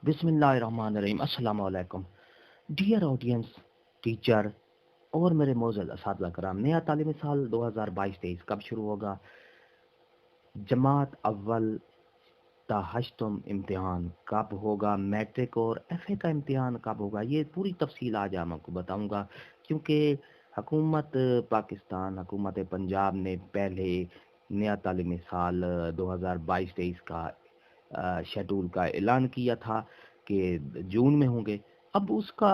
बिस्मिल्लाहिर्रहमानिर्रहीम। अस्सलाम वालेकुम डियर ऑडियंस, टीचर और मेरे मोअज़्ज़ज़ असातिज़ा कराम। नया तालीमी साल 2022-23 कब शुरू होगा? जमात अव्वल ता हश्तम इम्तिहान कब होगा? मैट्रिक और एफए का इम्तिहान कब होगा? ये पूरी तफसील आज मैं आपको बताऊंगा, क्योंकि हुकूमत पाकिस्तान, हुकूमत पंजाब ने पहले नया तालीमी साल 2022-23 का शेड्यूल का ऐलान किया था कि जून में होंगे। अब उसका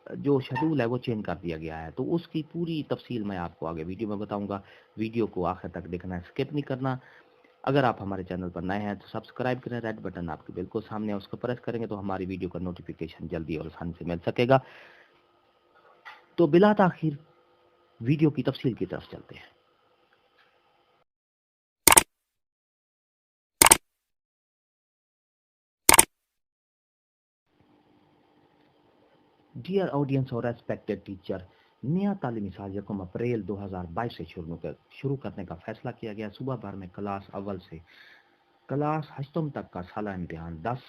जो शेड्यूल है वो चेंज कर दिया गया है, तो उसकी पूरी तफसील मैं आपको आगे वीडियो में बताऊंगा। वीडियो को आखिर तक देखना है, स्किप नहीं करना। अगर आप हमारे चैनल पर नए हैं तो सब्सक्राइब करें, रेड बटन आपके बिल्कुल सामने है, उसको प्रेस करेंगे तो हमारी वीडियो का नोटिफिकेशन जल्दी और आसानी से मिल सकेगा। तो बिला ताखिर वीडियो की तफसील की तरफ चलते हैं। डियर ऑडियंस और रेस्पेक्टेड टीचर, नया तालीमी साल 1 अप्रैल 2022 से शुरू करने का फैसला किया गया। सुबह भर में क्लास अव्वल से क्लास हश्तम तक का साला इम्तिहान 10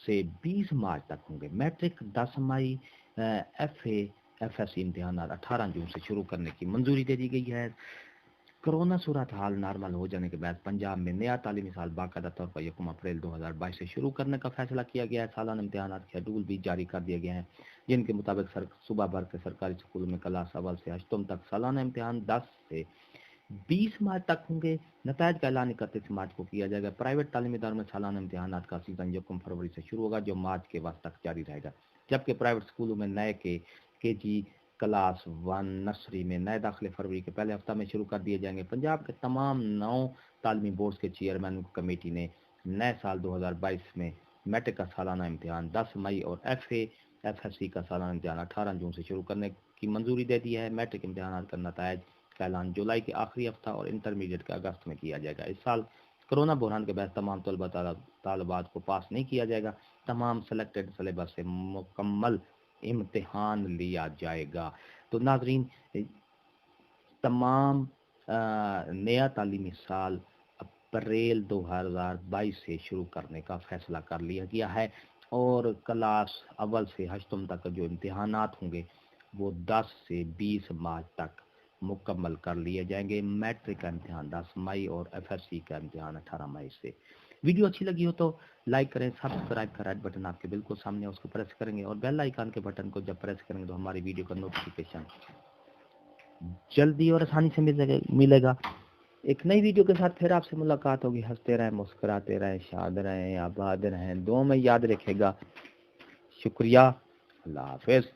से 20 मार्च तक होंगे। मैट्रिक 10 मई, एफए एफएससी इम्तिहान 18 जून से शुरू करने की मंजूरी दे दी गई है। कोरोना सूरत हाल नॉर्मल हो जाने के बाद पंजाब में नया तालीमी साल बाकायदा तौर पर 1 अप्रैल 2022 से शुरू करने का फैसला किया गया है। सालाना इम्तिहान शेड्यूल भी जारी कर दिए गए हैं, जिनके मुताबिक सुबह भर के सरकारी स्कूलों में क्लास अव्वल से अष्टम तक सालाना इम्तिहान 10 से 20 मार्च तक होंगे। नतायज का ऐलान 31 मार्च को किया जाएगा। प्राइवेट तालीमी इदारों में सालाना इम्तिहान का सीजन 1 फरवरी से शुरू होगा, जो मार्च के वक्त तक जारी रहेगा। जबकि प्राइवेट स्कूलों में नए के जी क्लास 1 नर्सरी में नए दाखिले फरवरी के पहले हफ्ता में शुरू कर दिए जाएंगे। पंजाब के तमाम 9 तालीमी बोर्ड्स के चेयरमैन कमेटी ने नए साल 2022 में मैट्रिक का सालाना इम्तिहान 10 मई और एफएससी का सालाना इम्तिहान 18 जून से शुरू करने की मंजूरी दे दी है। मैट्रिक इम्तिहान का नतायज का ऐलान जुलाई के आखिरी हफ्ता और इंटरमीडिएट के अगस्त में किया जाएगा। इस साल कोरोना बहरान के बाद तमाम तलबा तालिबात को पास नहीं किया जाएगा। तमाम सेलेक्टेड सिलेबस से मुकम्मल इम्तिहान लिया जाएगा। तो नाजरीन, तमाम नया तालीमी साल अप्रैल 2022 से शुरू करने का फैसला कर लिया गया है और क्लास अव्वल से हश्तम तक जो इम्तिहानात होंगे वो 10 से 20 मार्च तक मुकम्मल कर लिए जाएंगे। मैट्रिक का इम्तिहान 10 मई और एफएससी का इम्तिहान 18 मई से। वीडियो अच्छी लगी हो तो लाइक करें, सब्सक्राइब का रेड बटन आपके बिल्कुल सामने, उसको प्रेस करेंगे और बेल आइकन के बटन को जब प्रेस करेंगे तो हमारी वीडियो का नोटिफिकेशन जल्दी और आसानी से मिलेगा। एक नई वीडियो के साथ फिर आपसे मुलाकात होगी। हंसते रहें, मुस्कुराते रहें, शाद रहें, आबाद रहें, दुआ में याद रखेगा। शुक्रिया, अल्लाह हाफिज।